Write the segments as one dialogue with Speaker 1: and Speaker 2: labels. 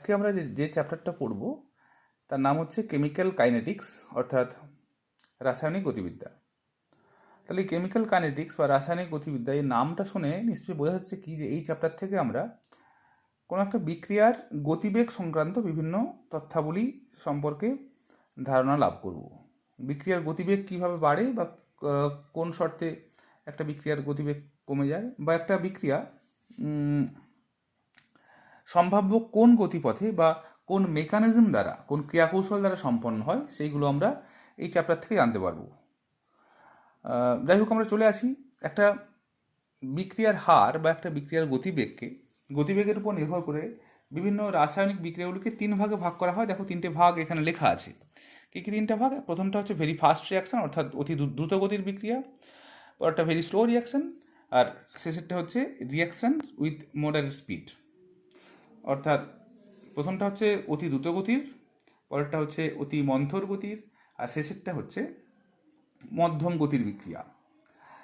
Speaker 1: আজকে আমরা যে চ্যাপ্টারটা পড়ব তার নাম হচ্ছে কেমিক্যাল কাইনেটিক্স, অর্থাৎ রাসায়নিক গতিবিদ্যা। তাহলে এই কেমিক্যাল কাইনেটিক্স বা রাসায়নিক গতিবিদ্যা এই নামটা শুনে নিশ্চয়ই বোঝা যাচ্ছে কি যে এই চ্যাপ্টার থেকে আমরা কোনো একটা বিক্রিয়ার গতিবেগ সংক্রান্ত বিভিন্ন তথ্যাবলী সম্পর্কে ধারণা লাভ করব। বিক্রিয়ার গতিবেগ কিভাবে বাড়ে বা কোন শর্তে একটা বিক্রিয়ার গতিবেগ কমে যায়, বা একটা বিক্রিয়া সম্ভাব্য কোন গতিপথে বা কোন মেকানিজম দ্বারা, কোন ক্রিয়াকৌশল দ্বারা সম্পন্ন হয়, সেইগুলো আমরা এই চ্যাপ্টার থেকে জানতে পারবো। যাই হোক, আমরা চলে আসি একটা বিক্রিয়ার হার বা একটা বিক্রিয়ার গতিবেগের উপর নির্ভর করে বিভিন্ন রাসায়নিক বিক্রিয়াগুলিকে তিন ভাগে ভাগ করা হয়। দেখো, তিনটে ভাগ এখানে লেখা আছে। কী কী তিনটা ভাগ? প্রথমটা হচ্ছে ভেরি ফাস্ট রিয়াকশান, অর্থাৎ অতি দ্রুত গতির বিক্রিয়া। পরেরটা ভেরি স্লো রিয়াকশান, আর শেষেরটা হচ্ছে রিয়াকশান উইথ মডারেট স্পিড। অর্থাৎ প্রথমটা হচ্ছে অতি দ্রুত গতির, পরেরটা হচ্ছে অতি মন্থর গতির, আর শেষেরটা হচ্ছে মধ্যম গতির বিক্রিয়া।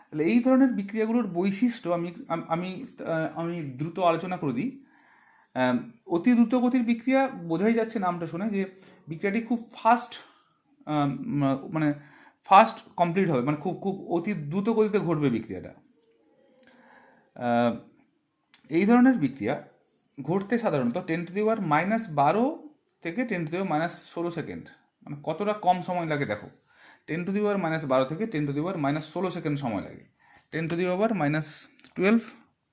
Speaker 1: তাহলে এই ধরনের বিক্রিয়াগুলোর বৈশিষ্ট্য আমি দ্রুত আলোচনা করে দিই। অতি দ্রুত গতির বিক্রিয়া বোঝাই যাচ্ছে নামটা শুনে যে বিক্রিয়াটি খুব ফাস্ট কমপ্লিট হবে, মানে খুব খুব অতি দ্রুত গতিতে ঘটবে বিক্রিয়াটা। এই ধরনের বিক্রিয়া ঘটতে সাধারণত 10⁻⁻12 থেকে 10⁻16 সেকেন্ড, মানে কতটা কম সময় লাগে দেখো। 10⁻12 থেকে 10⁻16 সেকেন্ড সময় লাগে। 10⁻12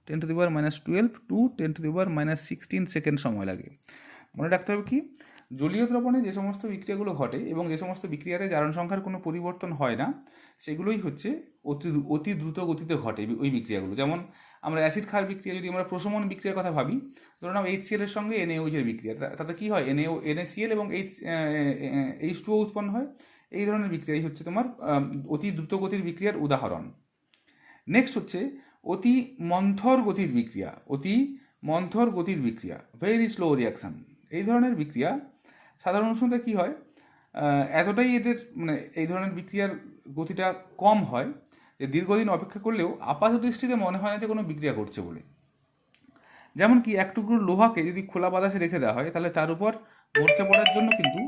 Speaker 1: 10⁻12 টু 10⁻16 সেকেন্ড সময় লাগে। মনে রাখতে হবে কি, জলীয় দ্রবণে যে সমস্ত বিক্রিয়াগুলো ঘটে এবং যে সমস্ত বিক্রিয়াতে জারণ সংখ্যার কোনো পরিবর্তন হয় না, সেগুলোই হচ্ছে অতি দ্রুত গতিতে ঘটে ওই বিক্রিয়াগুলো। যেমন আমরা অ্যাসিড ক্ষার বিক্রিয়া, যদি আমরা প্রশমন বিক্রিয়ার কথা ভাবি, ধরুন HCl এর সঙ্গে NaOH এর বিক্রিয়া, তাতে কী হয়, NaCl এবং H2O উৎপন্ন হয়। এই ধরনের বিক্রিয়াই হচ্ছে তোমার অতি দ্রুত গতির বিক্রিয়ার উদাহরণ। নেক্সট হচ্ছে অতি মন্থর গতির বিক্রিয়া, ভেরি স্লো রিয়াকশান। এই ধরনের বিক্রিয়া সাধারণ উষ্ণতায় কী হয়, এতটাই এদের এই ধরনের বিক্রিয়ার গতিটা কম হয় যে দীর্ঘদিন অপেক্ষা করলেও আপাত দৃষ্টিতে মনে হয় না যে কোনো বিক্রিয়া ঘটছে বলে। যেমন কি, এক টুকরো লোহাকে যদি খোলা বাতাসে রেখে দেওয়া হয়, তাহলে তার উপর মরচা পড়ার জন্য কিন্তু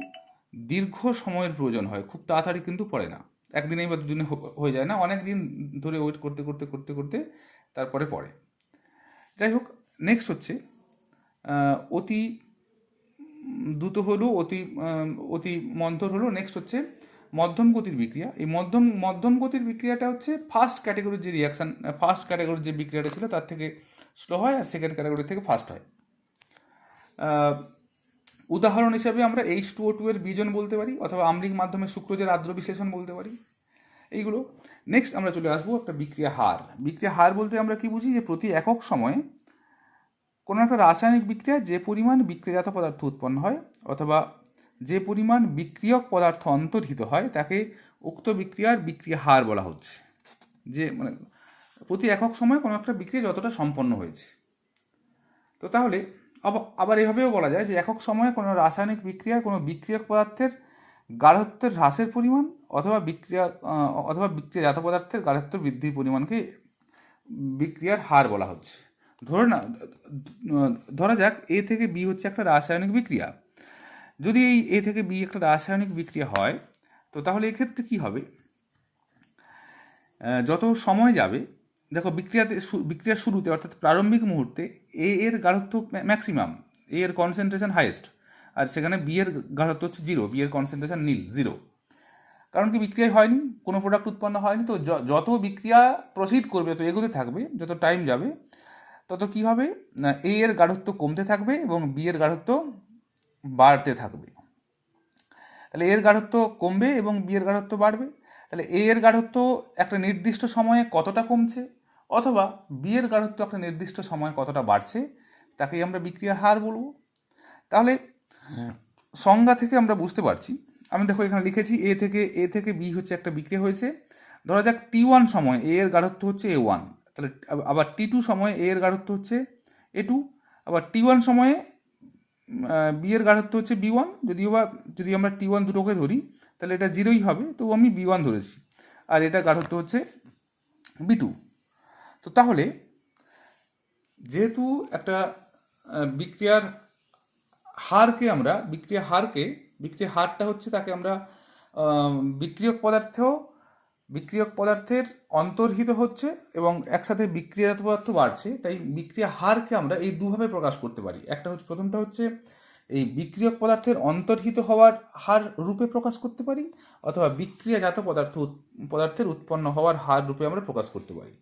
Speaker 1: দীর্ঘ সময়ের প্রয়োজন হয়, খুব তাড়াতাড়ি কিন্তু পড়ে না। একদিনেই বা দুদিনে হয়ে যায় না, অনেক দিন ধরে ওয়েট করতে করতে করতে করতে তারপরে পড়ে। যাই হোক, নেক্সট হচ্ছে অতি দ্রুত হলো, অতি মন্থর হলো। নেক্সট হচ্ছে মধ্যম গতির বিক্রিয়া। এই মধ্যম গতির বিক্রিয়াটা হচ্ছে ফার্স্ট ক্যাটাগরির যে বিক্রিয়াটা ছিল তার থেকে স্লো হয়, আর সেকেন্ড ক্যাটাগরি থেকে ফাস্ট হয়। উদাহরণ হিসাবে আমরা H2O2 এর বিজন বলতে পারি, অথবা আম্লিক মাধ্যমে সুক্রোজের আর্দ্র বিশ্লেষণ বলতে পারি, এইগুলো। নেক্সট আমরা চলে আসবো একটা বিক্রিয়া হার বলতে আমরা কি বুঝি, যে প্রতি একক সময়ে কোনো একটা রাসায়নিক বিক্রিয়া যে পরিমাণ বিক্রিয়াজাত পদার্থ উৎপন্ন হয় অথবা যে পরিমাণ বিক্রিয়ক পদার্থ অন্তর্হিত হয়, তাকে উক্ত বিক্রিয়ার বিক্রিয়া হার বলা হচ্ছে। যে প্রতি একক সময় কোনো একটা বিক্রিয়া যতটা সম্পন্ন হয়েছে। তো তাহলে আবার এভাবেও বলা যায় যে একক সময়ে কোনো রাসায়নিক বিক্রিয়ায় কোনো বিক্রিয়ক পদার্থের গাঢ়ত্বের হ্রাসের পরিমাণ অথবা বিক্রিয়াজাত পদার্থের গাঢ়ত্ব বৃদ্ধির পরিমাণকে বিক্রিয়ার হার বলা হচ্ছে। ধরা যাক A থেকে B হচ্ছে একটা রাসায়নিক বিক্রিয়া। যদি এই A থেকে B একটা রাসায়নিক বিক্রিয়া হয়, তো তাহলে এক্ষেত্রে কী হবে, যত সময় যাবে, দেখো বিক্রিয়ার শুরুতে অর্থাৎ প্রারম্ভিক মুহূর্তে A এর গাঢ়ত্ব ম্যাক্সিমাম, A এর কনসেন্ট্রেশন হাইয়েস্ট, আর সেখানে B এর গাঢ়ত্ব হচ্ছে 0, B এর কনসেন্ট্রেশন নীল, 0। কারণ কি, বিক্রিয়া হয়নি, কোনো প্রোডাক্ট উৎপন্ন হয়নি। তো যত বিক্রিয়া প্রসিড করবে, যত এগোতে থাকবে, যত টাইম যাবে, তত কী হবে না, A এর গাঢ়ত্ব কমতে থাকবে এবং B এর গাঢ়ত্ব বাড়তে থাকবে। তাহলে A এর গাঢ়ত্ব কমবে এবং B এর গাঢ়ত্ব বাড়বে। তাহলে A এর গাঢ়ত্ব একটা নির্দিষ্ট সময়ে কতটা কমছে অথবা B এর গাঢ়ত্ব একটা নির্দিষ্ট সময়ে কতটা বাড়ছে, তাকেই আমরা বিক্রিয়ার হার বলবো। তাহলে সংজ্ঞা থেকে আমরা বুঝতে পারছি, আমি দেখো এখানে লিখেছি A থেকে B হচ্ছে একটা বিক্রিয়া হয়েছে। ধরা যাক T1 সময় A এর গাঢ়ত্ব হচ্ছে A1, তাহলে আবার T2 সময়ে A এর গাঢ়ত্ব হচ্ছে A2, আবার T1 সময়ে B এর গাঢ়ত্ব হচ্ছে B1। যদি আমরা T1 দুটোকে ধরি, তাহলে এটা 0ই হবে, তো আমি B1 ধরেছি, আর এটা গাঢ়ত্ব হচ্ছে B2। তো তাহলে যেহেতু একটা বিক্রিয়ার বিক্রিয়া হারটা হচ্ছে তাকে আমরা বিক্রিয়ক পদার্থের অন্তর্হিত হচ্ছে এবং একসাথে বিক্রিয়াজাত পদার্থ বাড়ছে, তাই বিক্রিয়া হারকে আমরা এই দুভাবে প্রকাশ করতে পারি। প্রথমটা হচ্ছে এই বিক্রিয়ক পদার্থের অন্তর্হিত হওয়ার হার রূপে প্রকাশ করতে পারি, অথবা বিক্রিয়াজাত পদার্থের উৎপন্ন হওয়ার হার রূপে আমরা প্রকাশ করতে পারি।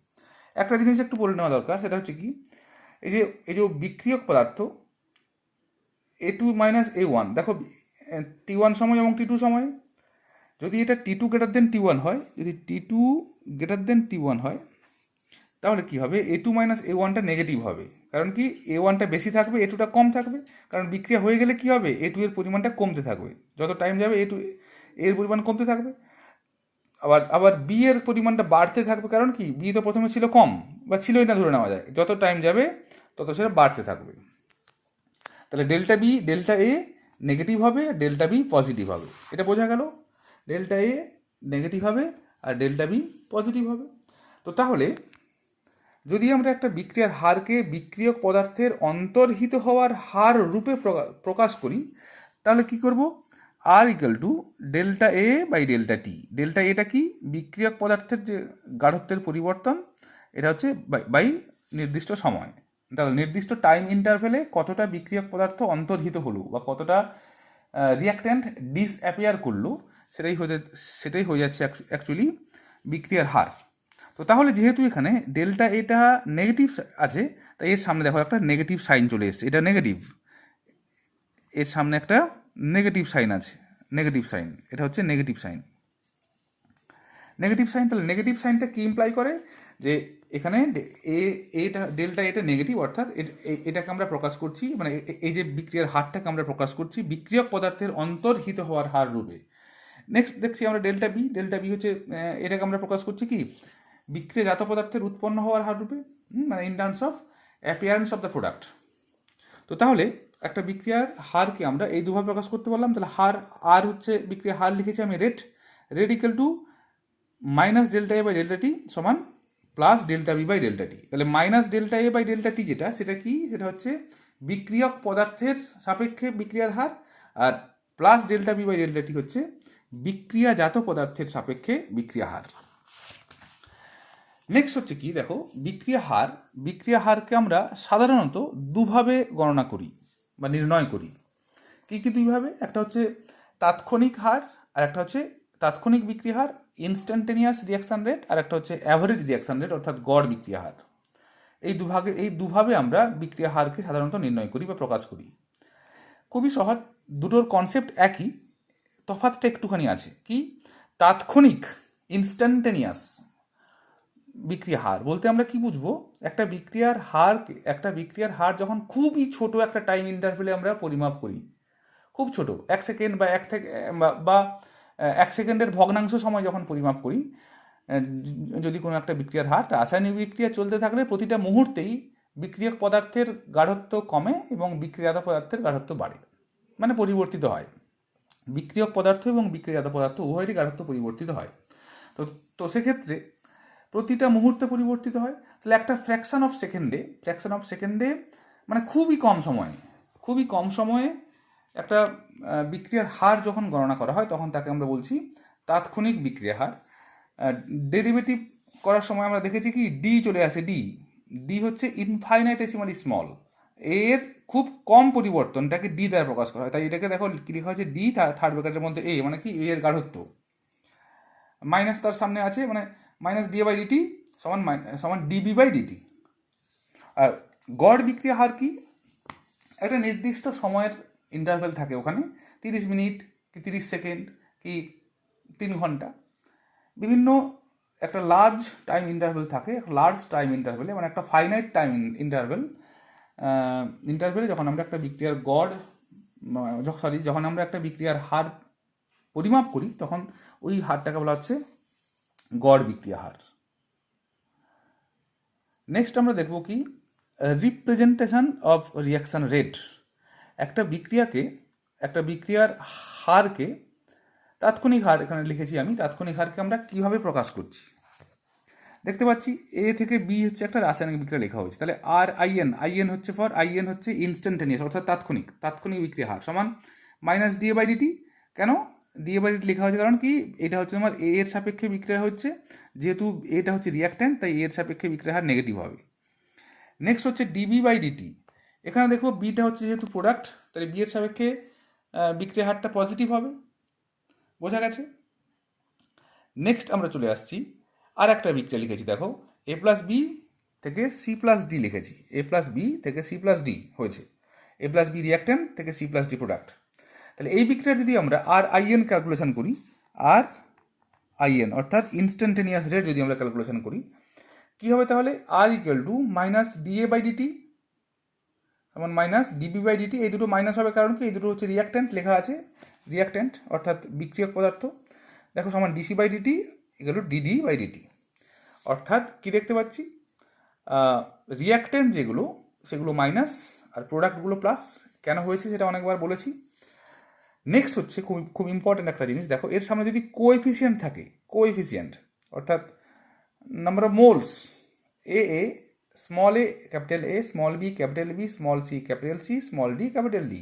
Speaker 1: একটা জিনিস একটু বলে নেওয়া দরকার, সেটা হচ্ছে কি, এই যে বিক্রিয়ক পদার্থ A2 - A1, দেখো T1 সময় এবং T2 সময়, যদি এটা T2 > T1 হয়, যদি T2 > T1 হয়, তাহলে কি হবে, A2 - A1টা নেগেটিভ হবে। কারণ কি, A1টা বেশি থাকবে, A2টা কম থাকবে। কারণ বিক্রিয়া হয়ে গেলে কি হবে, A2 এর পরিমাণটা কমতে থাকবে, যত টাইম যাবে A2 এর পরিমাণ কমতে থাকবে। আবার বি এর পরিমাণটা বাড়তে থাকবে। কারণ কি, বি তো প্রথমে ছিল কম, বা ছিলই না ধরে নেওয়া যায়, যত টাইম যাবে তত সেটা বাড়তে থাকবে। তাহলে delta B delta A negative হবে, ডেল্টা বি পজিটিভ হবে। এটা বোঝা গেল, ডেল্টা এ নেগেটিভ হবে আর ডেল্টা বি পজিটিভ হবে। তো তাহলে যদি আমরা একটা বিক্রিয়ার হারকে বিক্রিয়ক পদার্থের অন্তর্হিত হওয়ার হার রূপে প্রকাশ করি, তাহলে কি করব, আর delta A by delta T. Delta এটা কি, বিক্রিয়ক পদার্থের যে গাঢ়ত্বের পরিবর্তন, এটা হচ্ছে বাই নির্দিষ্ট সময়। তাহলে নির্দিষ্ট টাইম ইন্টারভেলে কতটা বিক্রিয়ক পদার্থ অন্তর্হিত হলো বা কতটা রিয়াক্ট্যান্ট ডিসঅ্যাপিয়ার করলো, সেটাই হয়ে যাচ্ছে অ্যাকচুয়ালি বিক্রিয়ার হার। তো তাহলে যেহেতু এখানে ডেল্টা এটা নেগেটিভ আছে, তাই এর সামনে দেখো একটা নেগেটিভ সাইন চলে এসেছে, এটা নেগেটিভ, এর সামনে একটা নেগেটিভ সাইন আছে, নেগেটিভ সাইন, এটা হচ্ছে নেগেটিভ সাইন। তাহলে নেগেটিভ সাইনটা কি ইমপ্লাই করে, যে এখানে এটা ডেল্টা এটা নেগেটিভ, অর্থাৎ এটাকে আমরা প্রকাশ করছি, মানে এই যে বিক্রিয়ার হারটাকে আমরা প্রকাশ করছি বিক্রিয়ক পদার্থের অন্তর্হিত হওয়ার হার রূপে। নেক্সট দেখছি আমরা ডেল্টা বি হচ্ছে, এটাকে আমরা প্রকাশ করছি কি, বিক্রিয়াজাত পদার্থের উৎপন্ন হওয়ার হার রূপে, মানে in terms of appearance of the product. তো তাহলে একটা বিক্রিয়ার হারকে আমরা এই দুভাবে প্রকাশ করতে পারলাম। তাহলে আর হচ্ছে বিক্রিয়ার হার লিখেছি আমি rate equal to minus delta A by delta T সমান plus delta B by delta T. তাহলে minus delta A by delta T সেটা কি, সেটা হচ্ছে বিক্রিয়ক পদার্থের সাপেক্ষে বিক্রিয়ার হার, আর plus delta B by delta T হচ্ছে বিক্রিয়াজাত পদার্থের সাপেক্ষে বিক্রিয়া হার। নেক্সট হচ্ছে কি, দেখো বিক্রিয়া হারকে আমরা সাধারণত দুভাবে গণনা করি বা নির্ণয় করি। কি দুইভাবে, একটা হচ্ছে তাৎক্ষণিক হার, আর একটা হচ্ছে তাৎক্ষণিক বিক্রিয়া হার ইনস্ট্যান্টেনিয়াস রিয়াকশান রেট, আর একটা হচ্ছে অ্যাভারেজ রিয়াকশান রেট অর্থাৎ গড় বিক্রিয়া হার। এই দুভাবে আমরা বিক্রিয়া হারকে সাধারণত নির্ণয় করি বা প্রকাশ করি। খুবই সহজ, দুটোর কনসেপ্ট একই, তফাৎটা একটুখানি আছে। কি, তাৎক্ষণিক ইনস্ট্যান্টেনিয়াস বিক্রিয়া হার বলতে আমরা কি বুঝবো, একটা বিক্রিয়ার হার যখন খুবই ছোট একটা টাইম ইন্টারভেলে আমরা পরিমাপ করি, খুব ছোট, 1 সেকেন্ড বা 1 সেকেন্ডের ভগ্নাংশ সময় যখন পরিমাপ করি, যদি কোনো একটা বিক্রিয়ার হার, রাসায়নিক বিক্রিয়া চলতে থাকলে প্রতিটা মুহূর্তেই বিক্রিয়ক পদার্থের গাঢ়ত্ব কমে এবং বিক্রিয়াজাত পদার্থের গাঢ়ত্ব বাড়ে, মানে পরিবর্তিত হয়। বিক্রিয়ক পদার্থ এবং বিক্রিয়াজাত পদার্থ উভয়েরই গাঢ়ত্ব পরিবর্তিত হয়। তো সেক্ষেত্রে প্রতিটা মুহূর্তে পরিবর্তিত হয়। তাহলে একটা ফ্র্যাকশন অফ সেকেন্ডে মানে খুবই কম সময়ে একটা বিক্রিয়ার হার যখন গণনা করা হয়, তখন তাকে আমরা বলছি তাৎক্ষণিক বিক্রিয়া হার। ডেরিভেটিভ করার সময় আমরা দেখেছি কি, ডি চলে আসে, ডি হচ্ছে ইনফাইনাইটেসিমালি স্মল, এর খুব কম পরিবর্তনটাকে ডি দ্বারা প্রকাশ করা হয়। তাই এটাকে দেখো কি লেখা হয়েছে, ডি থার্ড ব্র্যাকেটের মধ্যে এ, মানে কি, এর গাঢ়ত্ব, মাইনাস তার সামনে আছে, মানে মাইনাস ডি বাই ডিটি সমান ডিবি বাই ডিটি। আর গড় বিক্রিয়া হার কি, একটা নির্দিষ্ট সময়ের ইন্টারভেল থাকে ওখানে, 30 মিনিট কি 30 সেকেন্ড কি 3 ঘন্টা, বিভিন্ন একটা লার্জ টাইম ইন্টারভেল থাকে। ইন্টারভেলে মানে একটা ফাইনাইট টাইম ইন্টারভেলে যখন আমরা একটা বিক্রিয়ার যখন আমরা একটা বিক্রিয়ার হার পরিমাপ করি, তখন ওই হারটাকে বলা হচ্ছে গড় বিক্রিয়া হার। নেক্সট আমরা দেখব কি, রিপ্রেজেন্টেশন অফ রিয়াকশান রেট। একটা বিক্রিয়ার হারকে, তাৎক্ষণিক হার এখানে লিখেছি আমি, তাৎক্ষণিক হারকে আমরা কিভাবে প্রকাশ করছি। দেখতে পাচ্ছি এ থেকে বি হচ্ছে একটা রাসায়নিক বিক্রিয়া লেখা হয়েছে, তাহলে আর আইএন হচ্ছে আইএন হচ্ছে ইনস্ট্যান্টেনিয়াস অর্থাৎ তাৎক্ষণিক বিক্রিয়া হার সমান মাইনাস ডিএ বাই ডিটি। কেন ডিএ বাই ডিটি লেখা হয়েছে? কারণ কি এটা হচ্ছে আমার এ এর সাপেক্ষে বিক্রিয়া হচ্ছে, যেহেতু এটা হচ্ছে রিয়াক্ট্যান্ট তাই এর সাপেক্ষে বিক্রিয়া হার নেগেটিভ হবে। নেক্সট হচ্ছে ডিবি বাই ডিটি। এখানে দেখো বিটা হচ্ছে যেহেতু প্রোডাক্ট, তাহলে বি এর সাপেক্ষে বিক্রিয়া হারটা পজিটিভ হবে, বোঝা গেছে। নেক্সট আমরা চলে আসছি আর একটা বিক্রিয়া লিখেছি, দেখো এ প্লাস বি থেকে সি প্লাস ডি লিখেছি, এ প্লাস বি থেকে সি প্লাস ডি হয়েছে, এ প্লাস বি রিয়াক্ট্যান্ট থেকে সি প্লাস ডি প্রোডাক্ট। তাহলে এই বিক্রিয়ার যদি আমরা আর আইএন ক্যালকুলেশন করি, আর আইএন অর্থাৎ ইনস্ট্যান্টেনিয়াস রেট যদি আমরা ক্যালকুলেশন করি, কী হবে তাহলে? R equal to minus D A by D T সমান মাইনাস ডিবি বাই ডিটি। এই দুটো মাইনাস হবে কারণ কি এই দুটো হচ্ছে রিয়াক্ট্যান্ট, লেখা আছে রিয়াক্ট্যান্ট অর্থাৎ বিক্রিয়ক পদার্থ। দেখো সমান dc by dt equal to dd by dt. অর্থাৎ কি দেখতে পাচ্ছি, রিয়াক্ট্যান্ট যেগুলো সেগুলো মাইনাস আর প্রোডাক্টগুলো প্লাস। কেন হয়েছে সেটা অনেকবার বলেছি। নেক্সট হচ্ছে খুব খুব ইম্পর্ট্যান্ট একটা জিনিস, দেখো এর সামনে যদি কোএফিসিয়েন্ট থাকে, কোএফিসিয়েন্ট অর্থাৎ number of moles, A small A capital A, small B capital B, small C capital C, small D capital D,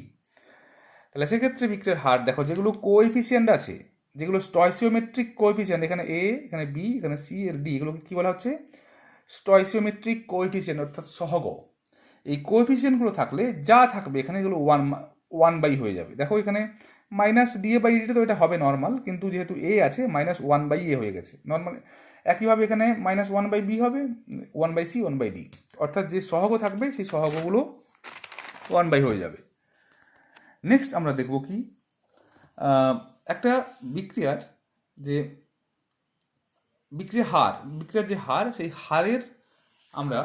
Speaker 1: তাহলে সেক্ষেত্রে বিক্রিয়ার হার দেখো যেগুলো কোএফিসিয়েন্ট আছে, যেগুলো স্টয়সিওমেট্রিক কোএফিসিয়েন্ট, এখানে এ, এখানে বি, এখানে সি এর ডি, এগুলোকে কী বলা হচ্ছে? স্টয়সিওমেট্রিক কোএফিসিয়েন্ট অর্থাৎ সহগ। এই কোএফিসিয়েন্টগুলো থাকলে যা থাকবে এখানে এগুলো ওয়ান বাই হয়ে যাবে। দেখো এখানে মাইনাস ডিএ বাই ডিটি তো এটা হবে নর্মাল, কিন্তু যেহেতু এ আছে মাইনাস ওয়ান বাই এ হয়ে গেছে নর্মাল। একইভাবে এখানে মাইনাস ওয়ান বাই বি হবে, one by C, one by D, অর্থাৎ যে সহগ থাকবে সেই সহগগুলো ওয়ান বাই হয়ে যাবে। নেক্সট আমরা দেখব কি একটা বিক্রিয়ার যে বিক্রিয়ার যে হার, সেই হারের আমরা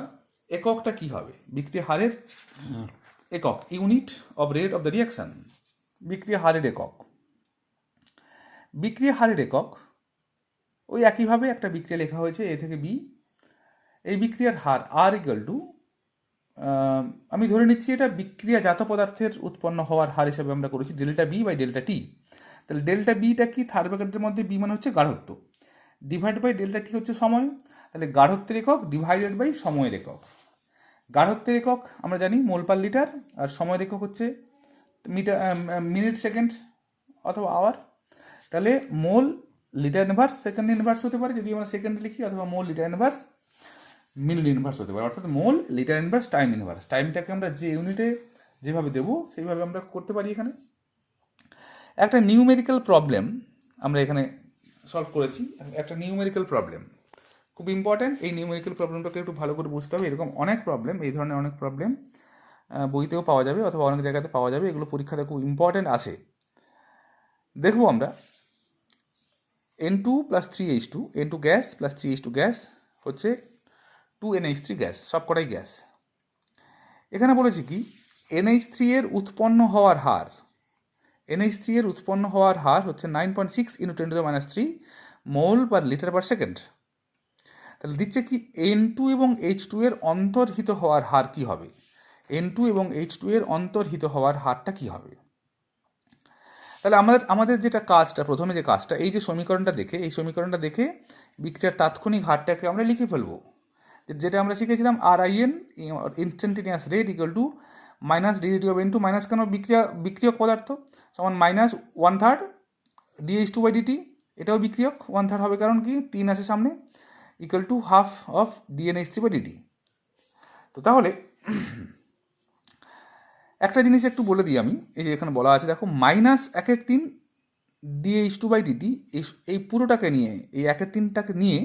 Speaker 1: এককটা কি হবে? বিক্রিয়া হারের একক unit of rate of the reaction, বিক্রিয়া হারের একক। বিক্রিয়া হারের একক ওই একইভাবে একটা বিক্রিয়া লেখা হয়েছে এ থেকে বি। এই বিক্রিয়ার হার আর ইকুয়াল টু, আমি ধরে নিচ্ছি এটা বিক্রিয়াজাত পদার্থের উৎপন্ন হওয়ার হার হিসেবে আমরা করেছি delta B by delta T. তাহলে ডেল্টা বিটা কি? থার্ড ব্র্যাকেটের মধ্যে বি মানে হচ্ছে গাঢ়ত্ব, ডিভাইড বাই ডেল্টা টি হচ্ছে সময়। তাহলে গাঢ়ত্বের একক ডিভাইডেড বাই সময়ের একক। গাঢ়ত্বের একক আমরা জানি মোল পার লিটার, আর সময়ের একক হচ্ছে মিনিট, সেকেন্ড অথবা আওয়ার। তাহলে mole litre inverse second inverse হতে পারে যদি আমরা সেকেন্ড লিখি, অথবা mole litre inverse minute inverse হতে পারে, অর্থাৎ mole litre inverse time inverse. টাইমটাকে আমরা যে ইউনিটে যেভাবে দেবো সেইভাবে আমরা করতে পারি। এখানে একটা নিউমেরিক্যাল প্রবলেম আমরা এখানে সলভ করেছি, একটা নিউমেরিক্যাল প্রবলেম খুব ইম্পর্ট্যান্ট। এই নিউমেরিক্যাল প্রবলেমটাকে একটু ভালো করে বুঝতে হবে। এরকম অনেক প্রবলেম, এই ধরনের অনেক প্রবলেম বইতেও পাওয়া যাবে অথবা অনেক জায়গাতে পাওয়া যাবে, এগুলো পরীক্ষাতে খুব ইম্পর্ট্যান্ট আছে। দেখবো আমরা N2 plus 3H2, N2 gas plus 3H2 gas হচ্ছে 2NH3 গ্যাস, সব কটাই গ্যাস। এখানে বলেছি কি NH3 এর উৎপন্ন হওয়ার হার, NH3 এর উৎপন্ন হওয়ার হার হচ্ছে 9.6 × 10⁻³ মোল পার লিটার পার সেকেন্ড। তাহলে দিচ্ছে কি N2 এবং H2 এর অন্তর্হিত হওয়ার হার কি হবে? N2 এবং H2 এর অন্তর্হিত হওয়ার হারটা কি হবে? তাহলে আমাদের যেটা কাজটা, প্রথমে যে কাজটা, এই যে সমীকরণটা দেখে, এই সমীকরণটা দেখে বিক্রিয়ার তাৎক্ষণিক হারটাকে আমরা লিখে ফেলবো, যেটা আমরা শিখেছিলাম R IN instantaneous rate equal to minus D D of N2, minus কেন বিক্রিয়ক পদার্থ সমান মাইনাস 1/3 DH2 বাই ডিটি, এটাও বিক্রিয়ক 1/3 হবে কারণ কি 3 আছে সামনে, equal to half of DNH3 by dt. তো তাহলে একটা জিনিস একটু বলে দিই আমি, এই যে এখানে বলা আছে দেখো মাইনাস 1/3 DH2 বাই ডিটি, এই পুরোটাকে নিয়ে, এই 1/3টাকে নিয়ে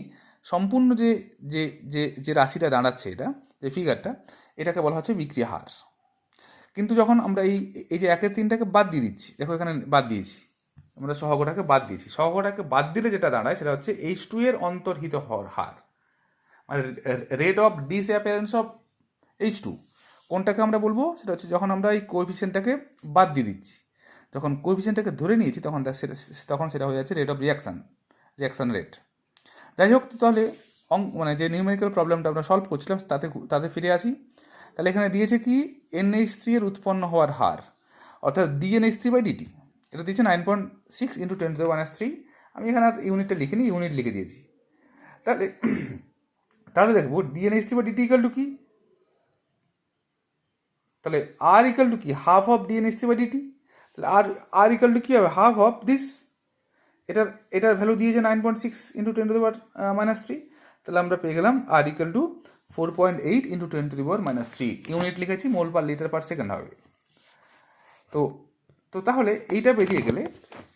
Speaker 1: সম্পূর্ণ যে যে যে যে রাশিটা দাঁড়াচ্ছে, এটা যে ফিগারটা, এটাকে বলা হচ্ছে বিক্রিয়া হার। কিন্তু যখন আমরা এই যে 1/3টাকে বাদ দিয়ে দিচ্ছি, দেখো এখানে বাদ দিয়েছি, আমরা সহগটাকে বাদ দিয়েছি, সহগটাকে বাদ দিলে যেটা দাঁড়ায় সেটা হচ্ছে H2 এর অন্তর্হিত হওয়ার হার, মানে rate of disappearance of H2। কোনটাকে আমরা বলবো? সেটা হচ্ছে যখন আমরা এই কোএফিসিয়েন্টটাকে বাদ দিয়ে দিচ্ছি, যখন কোএফিসিয়েন্টটাকে ধরে নিয়েছি তখন সেটা হয়ে যাচ্ছে রেট অফ রিয়াকশান রেট। যাই হোক, তাহলে মানে যে নিউমেরিক্যাল প্রবলেমটা আমরা সলভ করছিলাম তাতে ফিরে আসি। তাহলে এখানে দিয়েছে কি NH3 এর উৎপন্ন হওয়ার হার অর্থাৎ DNH3 বাই ডিটি, এটা দিয়েছে 9.6 × 10⁻³ আমি এখানে আর ইউনিটটা লিখিনি, ইউনিট লিখে দিয়েছি। তাহলে তাহলে দেখবো ডিএনএসটি বা ডিটি ইকাল টু কি, তাহলে আর ইকাল টু কি হাফ অফ ডিএনএসটি বা ডিটি, তাহলে আর ইকাল টু কি হবে হাফ অফ দিস, এটার ভ্যালু দিয়েছে 9.6 ইন্টু 10⁻³ তাহলে আমরা পেয়ে গেলাম আর ইকাল টু 4.8 ইন্টু 10⁻³ ইউনিট লিখেছি, মোল পার লিটার পার সেকেন্ড হবে। তো তো তাহলে এইটা বেরিয়ে গেলে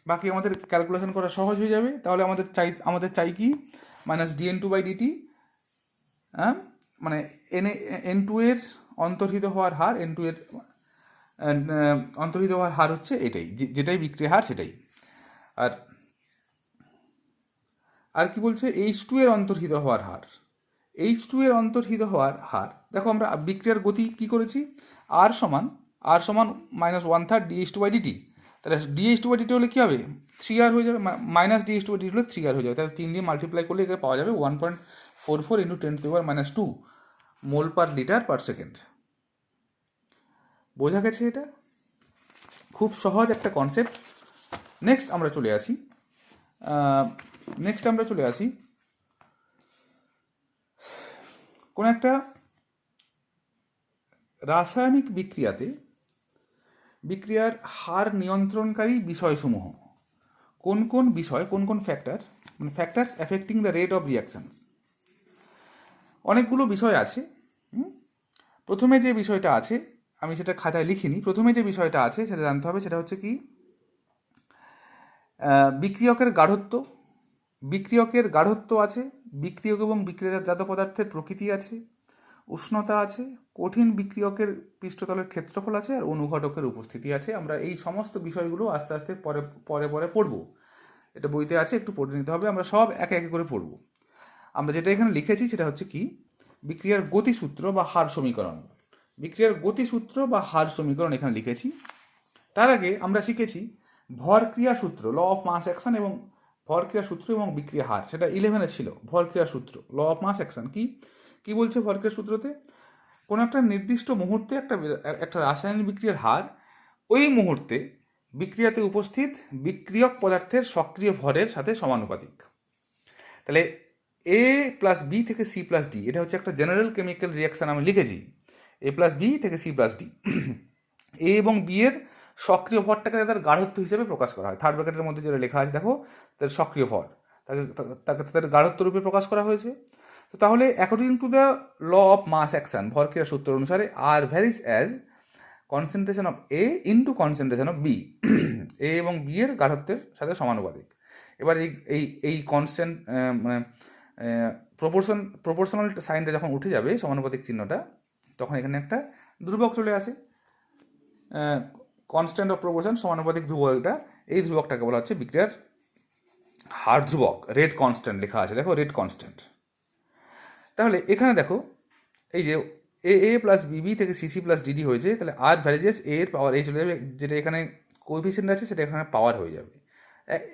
Speaker 1: বাকি আমাদের ক্যালকুলেশন করা সহজ হয়ে যাবে। তাহলে আমাদের চাই কি -dN2/dt, হ্যাঁ, মানে N2 এর অন্তর্হিত হওয়ার হার, N2 এর অন্তর্হিত হওয়ার হার হচ্ছে এটাই, যেটাই বিক্রিয়ার হার সেটাই। আর কি বলছে H2 এর অন্তর্হিত হওয়ার হার, H2 এর অন্তর্হিত হওয়ার হার। দেখো আমরা বিক্রিয়ার গতি কি করেছি, আর সমান -1/3 dH2/dt, তাহলে dH2/dt হলে কী হবে 3R হয়ে যাবে, -dH2/dt হলে 3R হয়ে যাবে, তাহলে 3 দিয়ে মাল্টিপ্লাই করলে এখানে পাওয়া যাবে 1.44 ইন্টু 10⁻² মোল পার লিটার পার সেকেন্ড। বোঝা গেছে? এটা খুব সহজ একটা কনসেপ্ট। নেক্সট আমরা চলে আসি কোন একটা রাসায়নিক বিক্রিয়ার হার নিয়ন্ত্রণকারী বিষয়সমূহ, কোন কোন বিষয়, কোন কোন ফ্যাক্টর, মানে factors affecting the rate of reactions. অনেকগুলো বিষয় আছে। প্রথমে যে বিষয়টা আছে, আমি সেটা খাতায় লিখিনি, প্রথমে যে বিষয়টা আছে সেটা জানতে হবে, সেটা হচ্ছে কি বিক্রিয়কের গাঢ়ত্ব আছে, বিক্রিয়ক এবং বিক্রিয়াজাত পদার্থের প্রকৃতি আছে, উষ্ণতা আছে, কঠিন বিক্রিয়কের পৃষ্ঠতলের ক্ষেত্রফল আছে, আর অনুঘটকের উপস্থিতি আছে। আমরা এই সমস্ত বিষয়গুলো আস্তে আস্তে পরে পড়ব। এটা বইতে আছে, একটু পড়ে নিতে হবে, আমরা সব একে একে করে পড়ব। আমরা যেটা এখানে লিখেছি সেটা হচ্ছে কি বিক্রিয়ার গতিসূত্র বা হার সমীকরণ। এখানে লিখেছি। তার আগে আমরা শিখেছি ভরক্রিয়া সূত্র, ল অফ মাস অ্যাকশন, এবং ভরক্রিয়া সূত্র এবং বিক্রিয়া হার, সেটা 11-এ ছিল। ভরক্রিয়া সূত্র, ল অফ মাস অ্যাকশন কি বলছে ভরক্রিয়া সূত্রতে, কোনো একটা নির্দিষ্ট মুহূর্তে একটা রাসায়নিক বিক্রিয়ার হার ওই মুহূর্তে বিক্রিয়াতে উপস্থিত বিক্রিয়ক পদার্থের সক্রিয় ভরের সাথে সমানুপাতিক। তাহলে A প্লাস বি থেকে সি প্লাস ডি, এটা হচ্ছে একটা জেনারেল কেমিক্যাল রিয়াকশান আমি লিখেছি, A প্লাস বি থেকে সি প্লাস ডি। এ এবং বি এর সক্রিয় ভরটাকে তাদের গাঢ়ত্ব হিসেবে প্রকাশ করা হয়। থার্ড ব্র্যাকেটের মধ্যে যেটা লেখা আছে দেখো, তাদের সক্রিয় ভর, তাকে তাদের গাঢ়ত্ব রূপে প্রকাশ করা হয়েছে। তো তাহলে according to the law of mass action, ভরক্রিয়া সূত্র অনুসারে R varies as concentration of A into concentration of B, A এবং বি এর গাঢ়ত্বের সাথে সমানুপাতিক। এবার এই কনস্ট্যান্ট মানে প্রপোর্শনাল সাইনটা যখন উঠে যাবে, সমানুপাতিক চিহ্নটা, তখন এখানে একটা ধ্রুবক চলে আসে, কনস্ট্যান্ট অফ প্রপোর্শন, সমানুপাতিক ধ্রুবকটা, এই ধ্রুবকটাকে বলা হচ্ছে বিক্রিয়ার হার ধ্রুবক, রেট কনস্ট্যান্ট লেখা আছে, দেখো রেট কনস্ট্যান্ট। তাহলে এখানে দেখো এই যে এ প্লাস বিবি থেকে সিসি প্লাস ডিডি হয়েছে, তাহলে আর ভ্যারিজেস এ এর পাওয়ার এই চলে যাবে, যেটা এখানে কোএফিসিয়েন্ট আছে সেটা এখানে পাওয়ার হয়ে যাবে।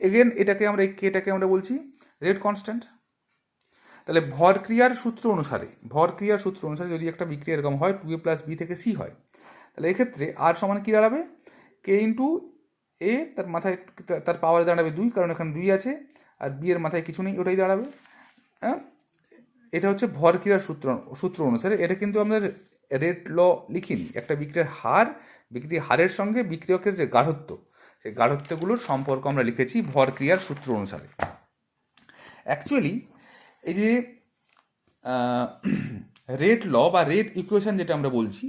Speaker 1: এগেন এটাকে আমরা বলছি রেট কনস্ট্যান্ট। তাহলে ভরক্রিয়ার সূত্র অনুসারে যদি একটা বিক্রিয়া এরকম হয় 2a প্লাস বি থেকে সি হয়, তাহলে এক্ষেত্রে আর সমান কী দাঁড়াবে, কে ইন্টু এ, তার মাথায় তার পাওয়ারে দাঁড়াবে 2, কারণ এখানে 2 আছে, আর বি এর মাথায় কিছু নেই, ওটাই দাঁড়াবে। হ্যাঁ, এটা হচ্ছে ভরক্রিয়ার সূত্র অনুসারে। এটা কিন্তু আমাদের রেট ল লিখিনি, একটা বিক্রিয়ার হারের সঙ্গে বিক্রিয়কের যে গাঢ়ত্ব, সেই গাঢ়ত্বগুলোর সম্পর্ক আমরা লিখেছি ভরক্রিয়ার সূত্র অনুসারে। অ্যাকচুয়ালি এই যে রেট ল বা রেট ইকুয়েশন যেটা আমরা বলছি,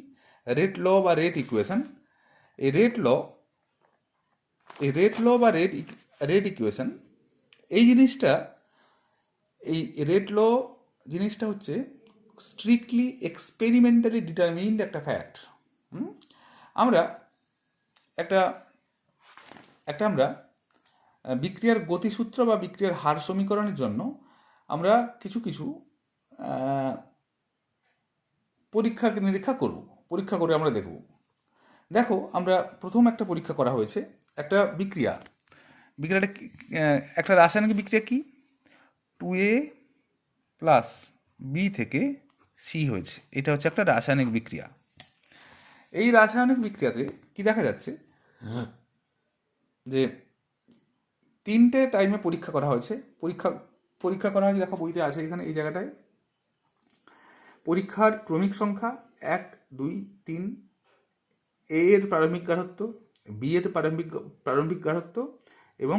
Speaker 1: রেট ল বা রেট ইকুয়েশন, এই রেট ল বা রেট ইকুয়েশন, এই রেট ল জিনিসটা হচ্ছে স্ট্রিক্টলি এক্সপেরিমেন্টালি ডিটারমিন্ড একটা ফ্যাক্ট। আমরা আমরা বিক্রিয়ার গতিসূত্র বা বিক্রিয়ার হার সমীকরণের জন্য আমরা কিছু পরীক্ষা করে আমরা দেখো আমরা প্রথম একটা পরীক্ষা করা হয়েছে, একটা বিক্রিয়াটা একটা রাসায়নিক বিক্রিয়া কি 2a প্লাস বি থেকে সি হয়েছে, এটা হচ্ছে একটা রাসায়নিক বিক্রিয়া। এই রাসায়নিক বিক্রিয়াতে কি দেখা যাচ্ছে যে 3টে টাইমে পরীক্ষা করা হয়েছে, দেখো বইতে আছে এখানে এই জায়গাটায়, পরীক্ষার ক্রমিক সংখ্যা 1, 2, 3, এ এর প্রারম্ভিক গাঢ়ত্ব, বি এর প্রারম্ভিক গাঢ়ত্ব এবং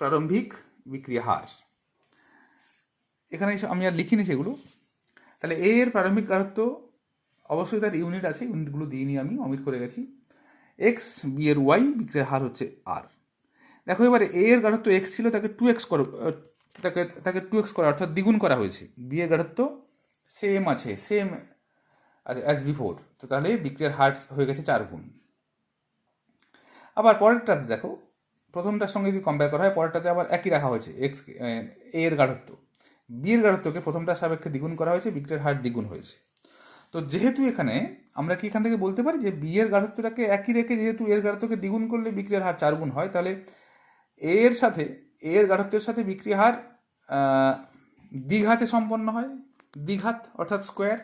Speaker 1: প্রারম্ভিক বিক্রিয়া হার। এখানে আমি আর লিখিনি সেগুলো। তাহলে এ এর প্রারম্ভিক গাঢ়ত্ব অবশ্যই তার ইউনিট আছে, ইউনিটগুলো দিয়ে নিয়ে আমি অমিট করে গেছি। এক্স, বি এর ওয়াই, বিক্রিয়ার হার হচ্ছে আর। দেখো এবারে এ এর গাঢ়ত্ব এক্স ছিল, তাকে 2x তাকে 2x করা অর্থাৎ দ্বিগুণ করা হয়েছে। বি এর গাঢ়ত্ব সেম আছে, সেম অ্যাজ বিফোর, তো তাহলে বিক্রিয়ার হার হয়ে গেছে 4 গুণ। আবার পরেরটাতে দেখো, প্রথমটার সঙ্গে যদি কম্পেয়ার করা হয়, পরেরটাতে আবার একই রাখা হয়েছে। এক্স এ এর গাঢ়ত্ব, বি এর গাঢ়ত্বকে প্রথমটার সাপেক্ষে দ্বিগুণ করা হয়েছে, বিক্রিয়ার হার দ্বিগুণ হয়েছে। তো যেহেতু এখানে আমরা কি এখান থেকে বলতে পারি যে বি এর গাঢ়ত্বটাকে একই রেখে যেহেতু এর গাঢ়ত্বকে দ্বিগুণ করলে বিক্রিয়ার হার 4 গুণ হয়, তাহলে এ এর গাঢ়ত্বের সাথে বিক্রিয়া হার দ্বিঘাতে সম্পন্ন হয়, দ্বিঘাত অর্থাৎ স্কোয়ার।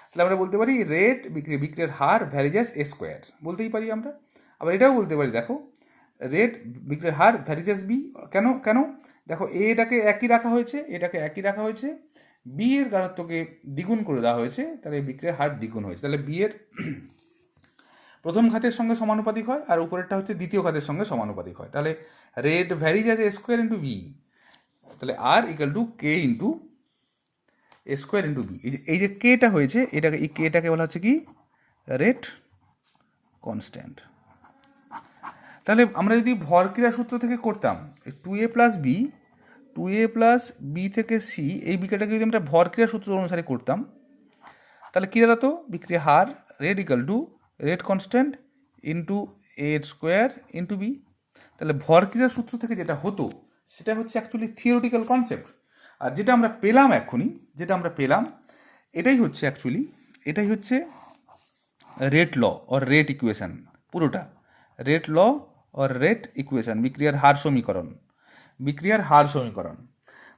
Speaker 1: তাহলে আমরা বলতে পারি রেট বিক্রিয়ার হার ভ্যারিজাস এ স্কোয়ার, বলতেই পারি আমরা। আবার এটাও বলতে পারি, দেখো রেট বিক্রিয়ার হার ভ্যারিজাস বি। কেন কেন দেখো, এটাকে একই রাখা হয়েছে, এটাকে একই রাখা হয়েছে, বি এর গাঢ়ত্বকে দ্বিগুণ করে দেওয়া হয়েছে, তাহলে বিক্রিয়ার হার দ্বিগুণ হয়েছে। তাহলে বি এর প্রথম ঘাতের সঙ্গে সমানুপাতিক হয়, আর উপরেরটা হচ্ছে দ্বিতীয় ঘাতের সঙ্গে সমানুপাতিক হয়। তাহলে rate varies as A square into B, তাহলে R equal to K into A square into B. এই যে কেটা হয়েছে, এটাকে এই কেটাকে বলা হচ্ছে কি রেট কনস্ট্যান্ট। তাহলে আমরা যদি ভরক্রিয়া সূত্র থেকে করতাম 2a plus B, 2a plus B থেকে সি, এই বিক্রিয়াটাকে যদি আমরা ভরক্রিয়া সূত্র অনুসারে করতাম, তাহলে কী দাঁড়াতো? বিক্রিয়া হার rate equal to rate constant into A square into B. তাহলে ভরক্রিয়ার সূত্র থেকে যেটা হতো সেটা হচ্ছে অ্যাকচুয়ালি থিওরিটিক্যাল কনসেপ্ট, আর যেটা আমরা পেলাম এখনই, যেটা আমরা পেলাম এটাই হচ্ছে অ্যাকচুয়ালি, এটাই হচ্ছে rate law or rate equation. পুরোটা rate law or rate equation, বিক্রিয়ার হার সমীকরণ, বিক্রিয়ার হার সমীকরণ।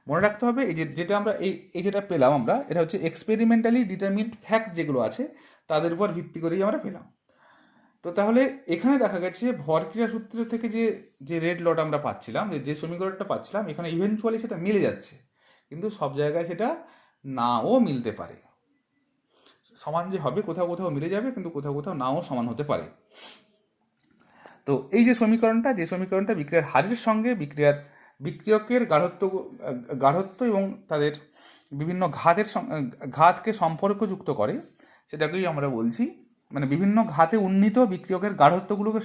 Speaker 1: মনে রাখতে হবে এই যেটা আমরা এই যেটা পেলাম আমরা, এটা হচ্ছে এক্সপেরিমেন্টালি ডিটারমিন্ড ফ্যাক্ট যেগুলো আছে তাদের উপর ভিত্তি করেই আমরা পেলাম। তো তাহলে এখানে দেখা গেছে ভরক্রিয়া সূত্র থেকে যে রেট লটা আমরা পাচ্ছিলাম, যে সমীকরণটা পাচ্ছিলাম, এখানে ইভেনচুয়ালি সেটা মিলে যাচ্ছে, কিন্তু সব জায়গায় সেটা নাও মিলতে পারে। সমান যে হবে, কোথাও কোথাও মিলে যাবে, কিন্তু কোথাও কোথাও নাও সমান হতে পারে। তো এই যে সমীকরণটা বিক্রিয়ার হারের সঙ্গে বিক্রিয়কের গাঢ়ত্ব এবং তাদের বিভিন্ন ঘাতকে সম্পর্কযুক্ত করে, সেটাকেই আমরা বলছি, মানে বিভিন্ন ঘাতে উন্নীত বিক্রিয়কের গাঢ়ত্বগুলোকে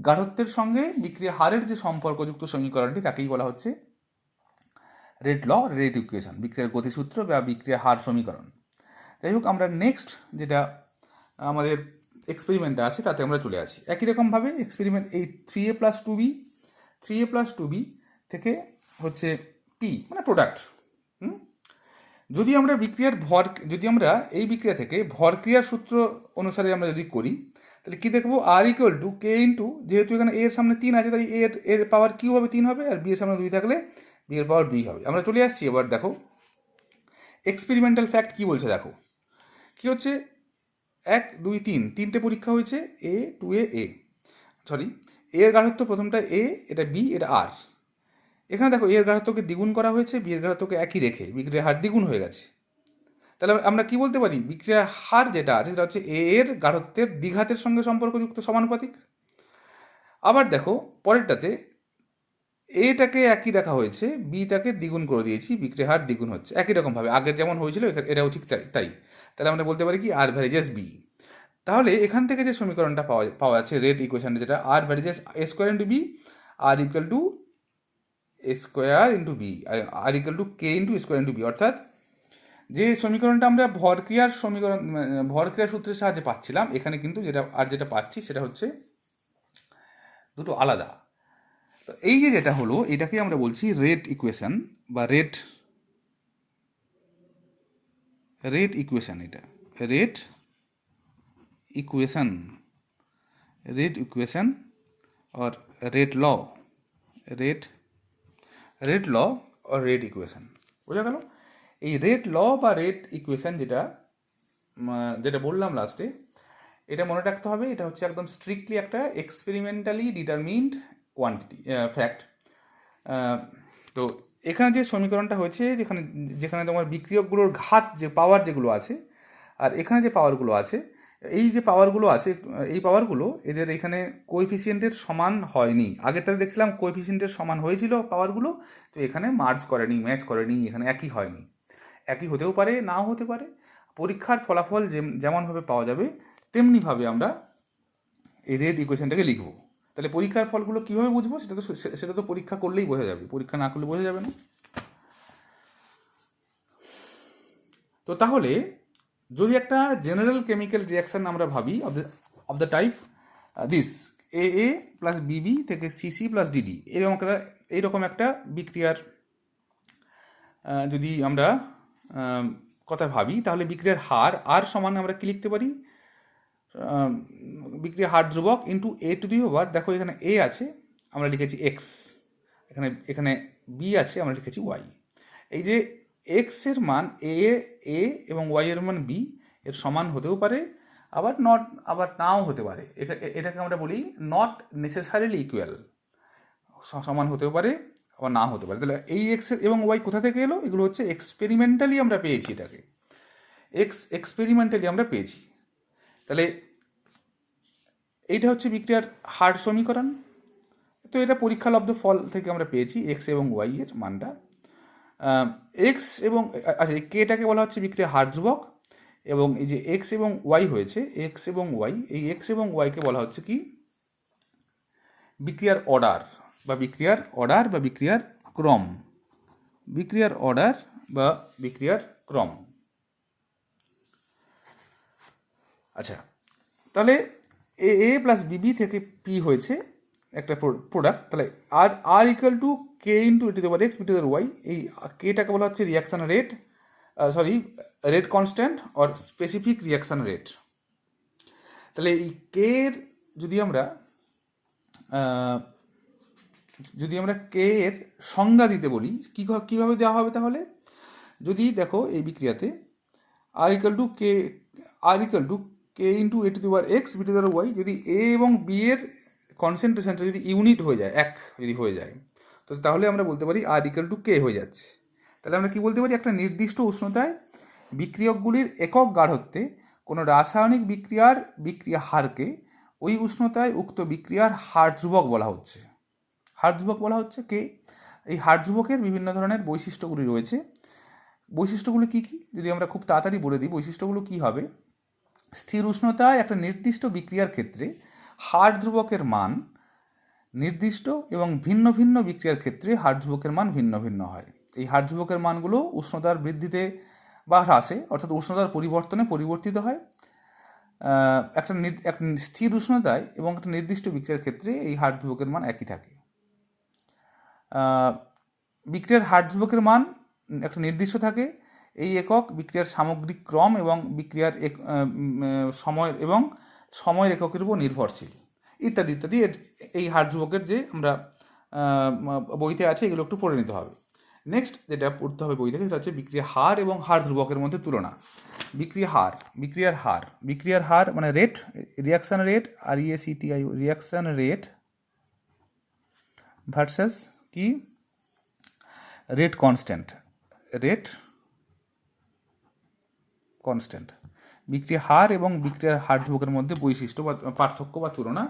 Speaker 1: গাঢ়ত্বের সঙ্গে বিক্রিয়া হারের যে সম্পর্কযুক্ত সমীকরণটি, তাকেই বলা হচ্ছে রেট ল, রেট ইকুয়েশন, বিক্রিয়ার গতিসূত্র বা বিক্রিয়া হার সমীকরণ। যাই হোক, আমরা নেক্সট যেটা আমাদের এক্সপেরিমেন্টটা আছে তাতে আমরা চলে আসি। একই রকমভাবে এক্সপেরিমেন্ট এই 3a প্লাস 2b থেকে হচ্ছে পি মানে প্রোডাক্ট। যদি আমরা যদি আমরা এই বিক্রিয়া থেকে ভরক্রিয়ার সূত্র অনুসারে আমরা যদি করি, তাহলে কি দেখবো? আর ইকুয়াল টু কে ইন্টু, যেহেতু এখানে এর সামনে 3 আছে, তাই এর পাওয়ার কিউ হবে 3 হবে, আর বি এর সামনে 2 থাকলে বি এর পাওয়ার 2 হবে। আমরা চলে আসছি এবার, দেখো এক্সপেরিমেন্টাল ফ্যাক্ট কি বলছে। দেখো কি হচ্ছে, 1, 2, 3 তিনটে পরীক্ষা হয়েছে, এ 2a এ এর গাঢ়ত্ব প্রথমটা এ, এটা বি, এটা আর। এখানে দেখো এর গাঢ়ত্বকে দ্বিগুণ করা হয়েছে, বি এর গাঢ়ত্বকে একই রেখে বিক্রিয়ার হার দ্বিগুণ হয়ে গেছে। তাহলে আমরা কি বলতে পারি? বিক্রিয়ার হার যেটা আছে সেটা হচ্ছে এ এর গাঢ়ত্বের দ্বিঘাতের সঙ্গে সম্পর্কযুক্ত সমানুপাতিক। আবার দেখো পরেরটাতে এটাকে একই রাখা হয়েছে, বিটাকে দ্বিগুণ করে দিয়েছি, বিক্রিয়ার হার দ্বিগুণ হচ্ছে। একই রকমভাবে আগের যেমন হয়েছিল এটাও ঠিক তাই। তাহলে আমরা বলতে পারি কি আর ভ্যারিজাস বি। তাহলে এখান থেকে যে সমীকরণটা পাওয়া যাচ্ছে রেট ইকুয়েশন, যেটা R varies as A square into B, R equal to A square into B, R equal to K into square into B. অর্থাৎ যে সমীকরণটা আমরা ভরক্রিয়ার সূত্রের সাহায্যে পাচ্ছিলাম, এখানে কিন্তু যেটা পাচ্ছি সেটা হচ্ছে দুটো আলাদা। তো এই যেটা হলো, এটাকে আমরা বলছি রেট ইকুয়েশন বা রেট ইকুয়েশন। এটা রেট ইকুয়েশন और রেট ল और রেট ইকুয়েশন। বোঝা গেল? এই রেট ল বা রেট ইকুয়েশন যেটা বললাম লাস্টে, এটা মনে রাখতে হবে, এটা হচ্ছে একদম স্ট্রিক্টলি একটা এক্সপেরিমেন্টালি ডিটারমিন্ড কোয়ান্টিটি ফ্যাক্ট। তো এখানে যে সমীকরণটা হয়েছে, যেখানে যেখানে তোমার বিক্রিয়কগুলোর ঘাত যে পাওয়ার যেগুলো আছে, আর এখানে যে পাওয়ারগুলো আছে, এই যে পাওয়ারগুলো আছে, এই পাওয়ারগুলো এদের এখানে কোএফিসিয়েন্টের সমান হয়নি। আগেরটাতে দেখছিলাম কোএফিসিয়েন্টের সমান হয়েছিল পাওয়ারগুলো, তো এখানে মার্জ করেনি, ম্যাচ করেনি, এখানে একই হয়নি। একই হতেও পারে, নাও হতে পারে। পরীক্ষার ফলাফল যেমনভাবে পাওয়া যাবে তেমনিভাবে আমরা এই রেট ইকুয়েশনটাকে লিখব। তাহলে পরীক্ষার ফলগুলো কীভাবে বুঝবো, সেটা তো পরীক্ষা করলেই বোঝা যাবে, পরীক্ষা না করলে বোঝা যাবে না। তো তাহলে যদি একটা জেনারেল কেমিক্যাল রিয়াকশান আমরা ভাবি of the type this A plus বিবি থেকে সিসি প্লাস ডিডি, এইরকম একটা বিক্রিয়ার যদি আমরা কথা ভাবি, তাহলে বিক্রিয়ার হার আর সমান আমরা কি লিখতে পারি, বিক্রিয়ার হার ধ্রুবক ইন্টু এ টু দি পাওয়ার, দেখো এখানে এ আছে আমরা লিখেছি এক্স, এখানে বি আছে আমরা লিখেছি ওয়াই। এই যে এক্স এর মান এ এবং ওয়াই এর মান বি এর সমান হতেও পারে, আবার নাও হতে পারে। এটাকে আমরা বলি নট নেসেসারিলি ইকুয়াল, সমান হতেও পারে আবার নাও হতে পারে। তাহলে এই এক্স এবং ওয়াই কোথা থেকে এলো, এগুলো হচ্ছে এক্সপেরিমেন্টালি আমরা পেয়েছি, এটাকে এক্সপেরিমেন্টালি আমরা পেয়েছি। তাহলে এইটা হচ্ছে বিক্রিয়ার হার সমীকরণ। তো এটা পরীক্ষালব্ধ ফল থেকে আমরা পেয়েছি এক্স এবং ওয়াই এর মানটা। এক্স এবং আচ্ছা, এই কেটাকে বলা হচ্ছে বিক্রিয়ার হার ধ্রুবক, এবং এই যে এক্স এবং ওয়াই হয়েছে, এক্স এবং ওয়াই, এই এক্স এবং ওয়াইকে বলা হচ্ছে কি বিক্রিয়ার অর্ডার বা বিক্রিয়ার ক্রম, বিক্রিয়ার অর্ডার বা বিক্রিয়ার ক্রম। আচ্ছা, তাহলে এ প্লাস বিবি থেকে পি হয়েছে একটা প্রোডাক্ট। তাহলে R equal to K into A to the power X B to the power Y, এই কেটাকে বলা হচ্ছে reaction rate, rate constant or specific reaction rate. তাহলে এই কে এর যদি আমরা কে এর সংজ্ঞা দিতে বলি, কীভাবে দেওয়া হবে, তাহলে যদি দেখো এই বিক্রিয়াতে R equal to K into A to the power X B to the power Y, যদি এ এবং বি এর কনসেন্ট্রেশনটা যদি ইউনিট হয়ে যায়, যদি হয়ে যায়, তো তাহলে আমরা বলতে পারি আর ইকুয়াল টু কে হয়ে যাচ্ছে। তাহলে আমরা কি বলতে পারি, একটা নির্দিষ্ট উষ্ণতায় বিক্রিয়কগুলির একক গাঢ়ত্বে কোনো রাসায়নিক বিক্রিয়া হারকে ওই উষ্ণতায় উক্ত বিক্রিয়ার হার ধ্রুবক বলা হচ্ছে কে। এই হার ধ্রুবকের বিভিন্ন ধরনের বৈশিষ্ট্যগুলি রয়েছে। বৈশিষ্ট্যগুলো কী কী যদি আমরা খুব তাড়াতাড়ি বলে দিই, বৈশিষ্ট্যগুলো কী হবে, স্থির উষ্ণতায় একটা নির্দিষ্ট বিক্রিয়ার ক্ষেত্রে হার ধ্রুবকের মান নির্দিষ্ট এবং ভিন্ন ভিন্ন বিক্রিয়ার ক্ষেত্রে হার ধ্রুবকের মান ভিন্ন ভিন্ন হয়। এই হার ধ্রুবকের মানগুলো উষ্ণতার বৃদ্ধিতে বা হ্রাসে, অর্থাৎ উষ্ণতার পরিবর্তনে পরিবর্তিত হয়। একটা স্থির উষ্ণতায় এবং একটা নির্দিষ্ট বিক্রিয়ার ক্ষেত্রে এই হার ধ্রুবকের মান একই থাকে। বিক্রিয়ার হার ধ্রুবকের মান একটা নির্দিষ্ট থাকে, এই একক বিক্রিয়ার সামগ্রিক ক্রম এবং বিক্রিয়ার সময়ের এককের উপর নির্ভরশীল, ইত্যাদি ইত্যাদি। এই হার ধ্রুবকের যে আমরা বইতে আছে, এগুলো একটু পড়ে নিতে হবে। নেক্সট যেটা পড়তে হবে বই থেকে, সেটা হচ্ছে বিক্রিয়া হার এবং হার ধ্রুবকের মধ্যে তুলনা। বিক্রিয়ার হার মানে rate, reaction rate, REACTIO, reaction rate versus কি রেট কনস্ট্যান্ট, বিক্রিয়া হার এবং বিক্রিয়ার হার ধ্রুবকের মধ্যে বৈশিষ্ট্য বা পার্থক্য বা তুলনা,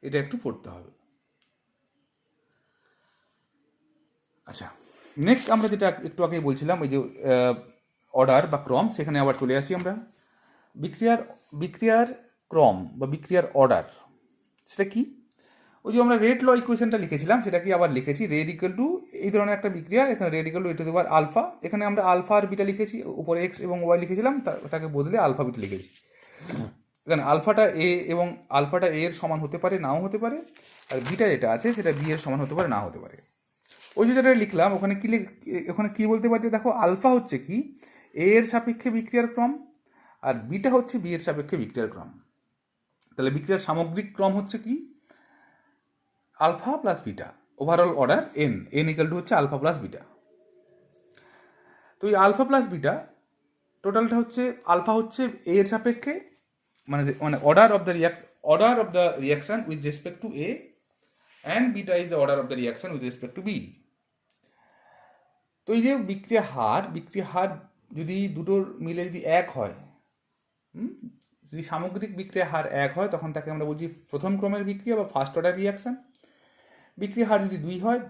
Speaker 1: এটা একটু পড়তে হবে। আচ্ছা, নেক্সট আমরা যেটা একটু আগে বলছিলাম, ওই যে অর্ডার বা ক্রম, সেখানে আবার চলে আসি আমরা। বিক্রিয়ার ক্রম বা বিক্রিয়ার অর্ডার, সেটা কি, ওই যে আমরা রেট ল ইকুয়েশনটা লিখেছিলাম, সেটাকে আবার লিখেছি রেড ইকুয়াল টু, এই ধরনের একটা বিক্রিয়া, এখানে rate equal to A to the power alpha, এখানে আমরা আলফা আর বিটা লিখেছি, উপরে এক্স এবং ওয়াই লিখেছিলাম, তাকে বদলে আলফা বিটা লিখেছি। এখানে আলফাটা এ এর সমান হতে পারে, নাও হতে পারে, আর বিটা যেটা আছে সেটা বি এর সমান হতে পারে, না হতে পারে। ওই যে যেটা লিখলাম ওখানে কি বলতে পারি, দেখো আলফা হচ্ছে কি এ এর সাপেক্ষে বিক্রিয়ার ক্রম, আর বিটা হচ্ছে বি এর সাপেক্ষে বিক্রিয়ার ক্রম। তাহলে বিক্রিয়ার সামগ্রিক ক্রম হচ্ছে কি alpha plus beta, overall order n equal to হচ্ছে আলফা প্লাস বিটা। তো এই আলফা প্লাস বিটা টোটালটা হচ্ছে, আলফা হচ্ছে এ এর সাপেক্ষে, মানে order of the reaction with respect to A, and beta is the order of the reaction with respect to B. তো এই যে বিক্রিয়া হার যদি দুটোর মিলে যদি এক হয়, যদি সামগ্রিক বিক্রিয়া হার এক হয়, তখন তাকে আমরা বলছি প্রথম ক্রমের বিক্রিয়া বা ফার্স্ট অর্ডার রিয়াকশান। বিক্রিয়া হার যদি 2 হয়,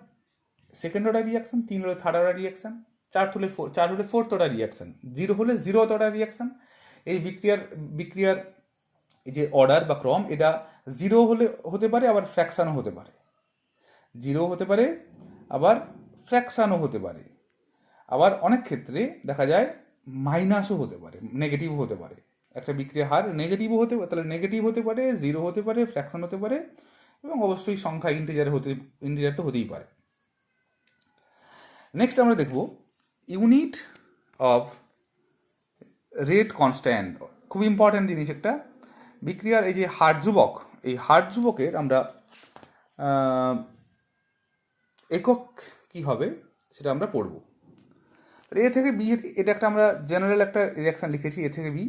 Speaker 1: সেকেন্ড অর্ডার রিয়াকশান। 3 হলে থার্ড অর্ডার রিয়াকশান। 4 হলে ফোর্থ অর্ডার রিয়াকশান। 0 হলে জিরোথ অর্ডার রিয়াকশান। এই বিক্রিয়ার এই যে অর্ডার বা ক্রম, এটা 0 হলে হতে পারে, আবার ফ্র্যাকশানও হতে পারে। 0 হতে পারে, আবার ফ্র্যাকশানও হতে পারে। আবার অনেক ক্ষেত্রে দেখা যায় মাইনাসও হতে পারে, নেগেটিভ হতে পারে। একটা বিক্রিয়া হার নেগেটিভও হতে পারে, তাহলে নেগেটিভ হতে পারে, 0 হতে পারে, ফ্র্যাকশন হতে পারে, এবং অবশ্যই সংখ্যা ইন্টিজার তো হতেই পারে। নেক্সট আমরা দেখব ইউনিট অফ রেট কনস্ট্যান্ট। খুব ইম্পর্ট্যান্ট জিনিস একটা। বিক্রিয়ার এই যে হার ধ্রুবক, এই হার ধ্রুবকের আমরা একক কি হবে সেটা আমরা পড়ব। এ থেকে বি, এটা একটা আমরা জেনারেল একটা রিয়াকশান লিখেছি, এ থেকে বি।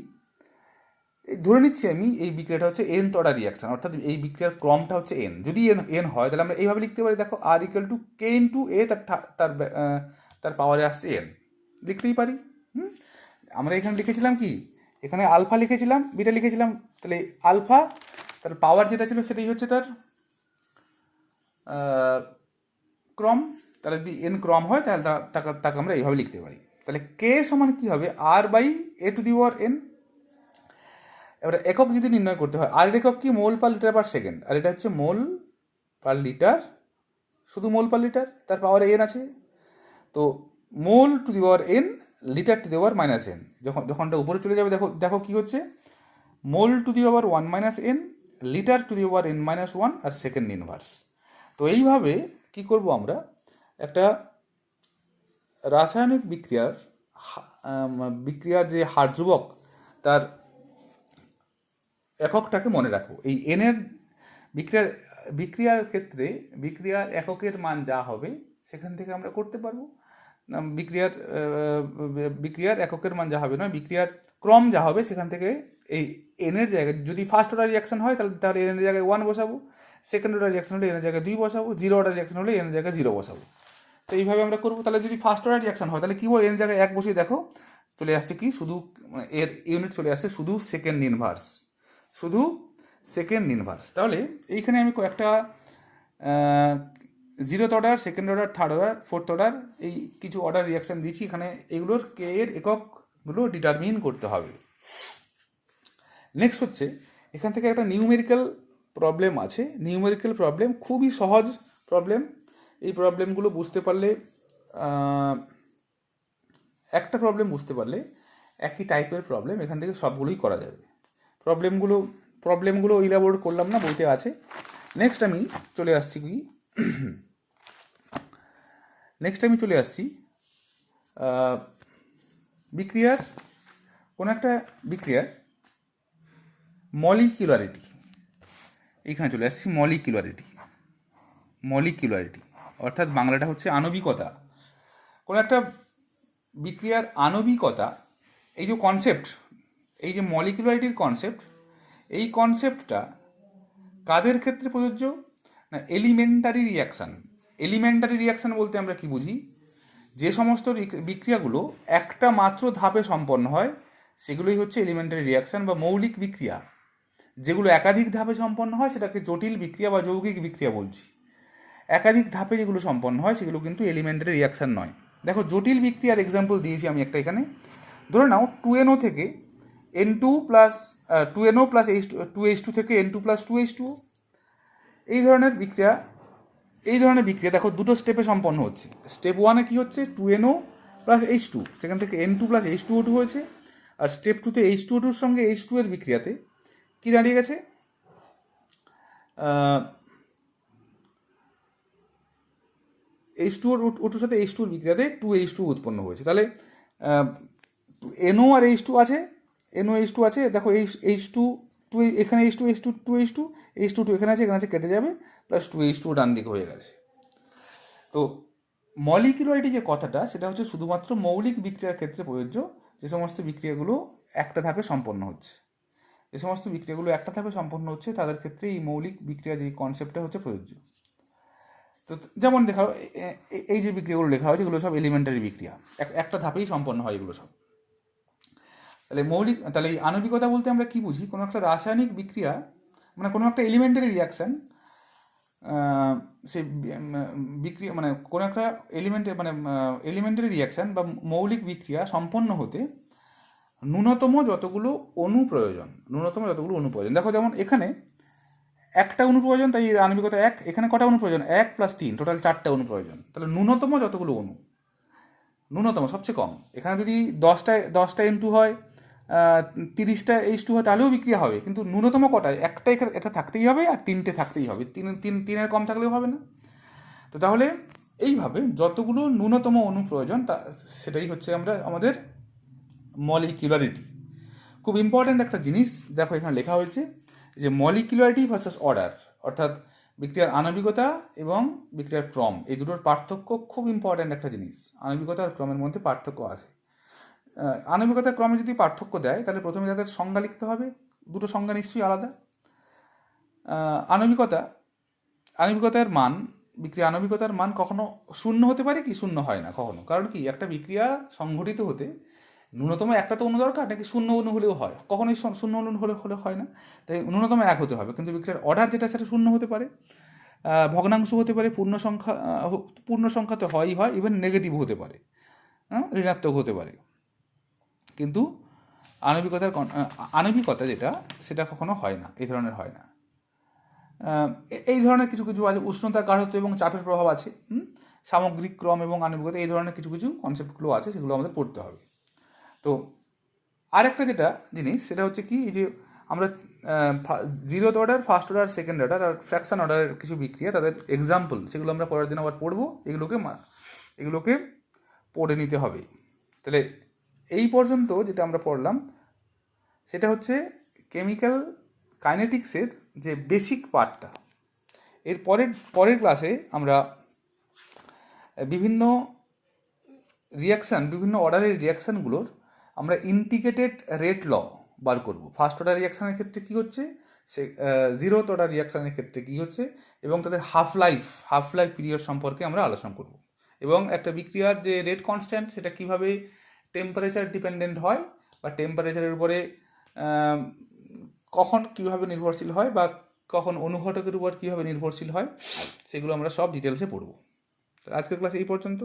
Speaker 1: ধরে নিচ্ছি আমি এই বিক্রিয়াটা হচ্ছে nth অর্ডার রিয়াকশান, অর্থাৎ এই বিক্রিয়ার ক্রমটা হচ্ছে n। যদি n হয়, তাহলে আমরা এইভাবে লিখতে পারি, দেখো r = k × a, তার পাওয়ারে আসছে n, লিখতেই পারি। আমরা এখানে লিখেছিলাম কি, এখানে আলফা লিখেছিলাম, বিটা লিখেছিলাম, তাহলে আলফা, তার পাওয়ার যেটা ছিল সেটাই হচ্ছে তার ক্রম। তাহলে যদি n ক্রম হয়, তাহলে তাকে আমরা এইভাবে লিখতে পারি। তাহলে k সমান কি হবে, r/a⁴n। এবারে একক যদি নির্ণয় করতে হয়, আর একক কি, মোল পার লিটার পার সেকেন্ড, আর এটা হচ্ছে মোল পার লিটার, শুধু মোল পার লিটার, তার পাওয়ারে n আছে। তো mole to the power n, litre to the power -n। যখনটা উপরে চলে যাবে, দেখো কি হচ্ছে, mole to the power 1 - n, litre to the power n-1, আর সেকেন্ড ইনভার্স। তো এইভাবে কি করব আমরা, একটা রাসায়নিক বিক্রিয়ার যে হার ধ্রুবক, তার এককটাকে মনে রাখবো। এই এনের বিক্রিয়ার ক্ষেত্রে বিক্রিয়ার এককের মান যা হবে সেখান থেকে আমরা করতে পারবো। বিক্রিয়ার এককের মান যা হবে নয়, বিক্রিয়ার ক্রম যা হবে সেখান থেকে এই এনের জায়গায়, যদি ফার্স্ট অর্ডার রিয়াকশন হয় তাহলে এনের জায়গায় 1 বসাবো, সেকেন্ড অর্ডার রিয়াকশন হলে এনের জায়গায় 2 বসাবো, জিরো অর্ডার রিয়াকশন হলে এনের জায়গায় 0 বসাবো। তো এইভাবে আমরা করবো। তাহলে যদি ফার্স্ট অর্ডার রিয়াকশন হয়, তাহলে কি বল, এনের জায়গায় 1 বসিয়ে দেখো চলে আসছে কি, শুধু এর ইউনিট চলে আসছে শুধু সেকেন্ড ইনভার্স, শুধু সেকেন্ড ইনভার্স। তাহলে এইখানে আমি কয়েকটা zeroth order, second order, third order, fourth order, এই কিছু অর্ডার রিয়াকশান দিচ্ছি এখানে। এগুলোর কে এর এককগুলো ডিটারমিন করতে হবে। নেক্সট হচ্ছে, এখান থেকে একটা নিউমেরিক্যাল প্রবলেম আছে। নিউমেরিক্যাল প্রবলেম খুবই সহজ প্রবলেম। এই প্রবলেমগুলো বুঝতে পারলে, একটা প্রবলেম বুঝতে পারলে একই টাইপের প্রবলেম এখান থেকে সবগুলোই করা যাবে। প্রবলেমগুলো ইলাবোরেট করলাম না, বইতে আছে। নেক্সট আমি চলে আসছি বিক্রিয়ার, কোনো একটা বিক্রিয়ার মলিকিউলারিটি। এইখানে চলে আসছি মলিকিউলারিটি, অর্থাৎ বাংলাটা হচ্ছে আণবিকতা। কোনো একটা বিক্রিয়ার আণবিকতা, এই যে কনসেপ্ট, এই যে মলিকিউলারিটির কনসেপ্ট, এই কনসেপ্টটা কাদের ক্ষেত্রে প্রযোজ্য না, এলিমেন্টারি রিয়াকশান। এলিমেন্টারি রিয়াকশান বলতে আমরা কি বুঝি, যে সমস্ত বিক্রিয়াগুলো একটা মাত্র ধাপে সম্পন্ন হয় সেগুলোই হচ্ছে এলিমেন্টারি রিয়াকশান বা মৌলিক বিক্রিয়া। যেগুলো একাধিক ধাপে সম্পন্ন হয় সেটাকে জটিল বিক্রিয়া বা যৌগিক বিক্রিয়া বলছি। একাধিক ধাপে যেগুলো সম্পন্ন হয় সেগুলো কিন্তু এলিমেন্টারি রিয়াকশান নয়। দেখো, জটিল বিক্রিয়ার এক্সাম্পল দিয়েছি আমি একটা এখানে। ধরে নাও 2NO থেকে N2 plus 2NO plus 2H2 থেকে N2 প্লাস 2H2। এই ধরনের বিক্রিয়া দেখো দুটো স্টেপে সম্পন্ন হচ্ছে। স্টেপ 1-এ কী হচ্ছে, 2NO প্লাস H2, সেখান থেকে N2 প্লাস H2O2 হয়েছে। আর স্টেপ 2-তে H2O2-র সঙ্গে H2 এর বিক্রিয়াতে কী দাঁড়িয়ে গেছে, H2O2-র সাথে H2 এর বিক্রিয়াতে 2H2 উৎপন্ন হয়েছে। তাহলে NO আর H2 আছে, NO H2 আছে। দেখো H2 এখানে H2 এখানে আছে কেটে যাবে, প্লাস 2H2 ডান দিকে হয়ে গেছে। তো মলিকিউলারিটি যে কথাটা, সেটা হচ্ছে শুধুমাত্র মৌলিক বিক্রিয়ার ক্ষেত্রে প্রযোজ্য। যে সমস্ত বিক্রিয়াগুলো একটা ধাপে সম্পন্ন হচ্ছে, তাদের ক্ষেত্রে এই মৌলিক বিক্রিয়া যে কনসেপ্টটা হচ্ছে প্রযোজ্য। তো যেমন দেখা এই যে বিক্রিয়াগুলো লেখা হয়েছে এগুলো সব এলিমেন্টারি বিক্রিয়া, একটা ধাপেই সম্পন্ন হয় এগুলো সব। তাহলে এই আণবিকতা বলতে আমরা কি বুঝি? কোনো একটা রাসায়নিক বিক্রিয়া, মানে কোনো একটা এলিমেন্টারি রিয়াকশান, সে বিক্রিয়া মানে কোনো একটা এলিমেন্টারি রিয়াকশান বা মৌলিক বিক্রিয়া সম্পন্ন হতে ন্যূনতম যতগুলো অণু প্রয়োজন। দেখো যেমন এখানে একটা অণু প্রয়োজন, তাই আণবিকতা 1। এখানে কটা অণু প্রয়োজন? 1+3, টোটাল 4টা অণু প্রয়োজন। তাহলে ন্যূনতম যতগুলো অণু, ন্যূনতম সবচেয়ে কম। এখানে যদি 10টা N2 হয়, 30টা H2 হয়, তাহলেও বিক্রিয়া হবে, কিন্তু ন্যূনতম কটা? একটা এটা থাকতেই হবে, আর 3টে থাকতেই হবে। তিনের কম থাকলেও হবে না। তো তাহলে এইভাবে যতগুলো ন্যূনতম অণু প্রয়োজন সেটাই হচ্ছে আমাদের মলিকিউলারিটি। খুব ইম্পর্ট্যান্ট একটা জিনিস দেখো এখানে লেখা হয়েছে যে মলিকিউলারিটি ভার্সাস অর্ডার, অর্থাৎ বিক্রিয়ার আণবিকতা এবং বিক্রিয়ার ক্রম, এই দুটোর পার্থক্য খুব ইম্পর্ট্যান্ট একটা জিনিস। আণবিকতা আর ক্রমের মধ্যে পার্থক্য আছে। আণবিকতার ক্রমে যদি পার্থক্য দেয় তাহলে প্রথমে তাদের সংজ্ঞা লিখতে হবে। দুটো সংজ্ঞা নিশ্চয়ই আলাদা। আণবিকতার মান, বিক্রিয়া আণবিকতার মান কখনো শূন্য হতে পারে কি? শূন্য হয় না কখনো। কারণ কি? একটা বিক্রিয়া সংঘটিত হতে ন্যূনতম একটা তো অণু দরকার, নাকি শূন্য অণু হলেও হয়? কখনোই শূন্য অণু হলে হয় না, তাই ন্যূনতম 1 হতে হবে। কিন্তু বিক্রিয়ার অর্ডার যেটা সেটা শূন্য হতে পারে, ভগ্নাংশ হতে পারে, পূর্ণ সংখ্যা তো হয়ই হয়, ইভেন নেগেটিভ হতে পারে, ঋণাত্মক হতে পারে। কিন্তু আণবিকতা যেটা সেটা কখনো হয় না, এই ধরনের হয় না। এই ধরনের কিছু কিছু আছে, উষ্ণতা, গাঢ়ত্ব এবং চাপের প্রভাব আছে, সামগ্রিক ক্রম এবং আণবিকতা, এই ধরনের কিছু কিছু কনসেপ্টগুলো আছে, সেগুলো আমাদের পড়তে হবে। তো আরেকটা যেটা জিনিস সেটা হচ্ছে কি, এই যে আমরা 0th order, 1st order, 2nd order আর ফ্র্যাকশন অর্ডারের কিছু বিক্রিয়া, তাদের এক্সাম্পল, সেগুলো আমরা পরের দিন আবার পড়বো। এগুলোকে পড়ে নিতে হবে। তাহলে এই পর্যন্ত যেটা আমরা পড়লাম সেটা হচ্ছে কেমিক্যাল কাইনেটিক্সের যে বেসিক পার্টটা। এর পরের ক্লাসে আমরা বিভিন্ন অর্ডারের রিয়াকশানগুলোর আমরা ইন্টিগ্রেটেড রেট ল বার করব। 1st অর্ডার রিয়াকশানের ক্ষেত্রে কী হচ্ছে, 0th অর্ডার রিয়াকশানের ক্ষেত্রে কী হচ্ছে, এবং তাদের হাফ লাইফ পিরিয়ড সম্পর্কে আমরা আলোচনা করব। এবং একটা বিক্রিয়ার যে রেট কনস্ট্যান্ট সেটা কীভাবে টেম্পারেচার ডিপেন্ডেন্ট হয়, বা টেম্পারেচারের উপরে কখন কীভাবে নির্ভরশীল হয়, বা কখন অনুঘটকের উপর কীভাবে নির্ভরশীল হয়, সেগুলো আমরা সব ডিটেলসে পড়ব। আজকের ক্লাস এই পর্যন্ত।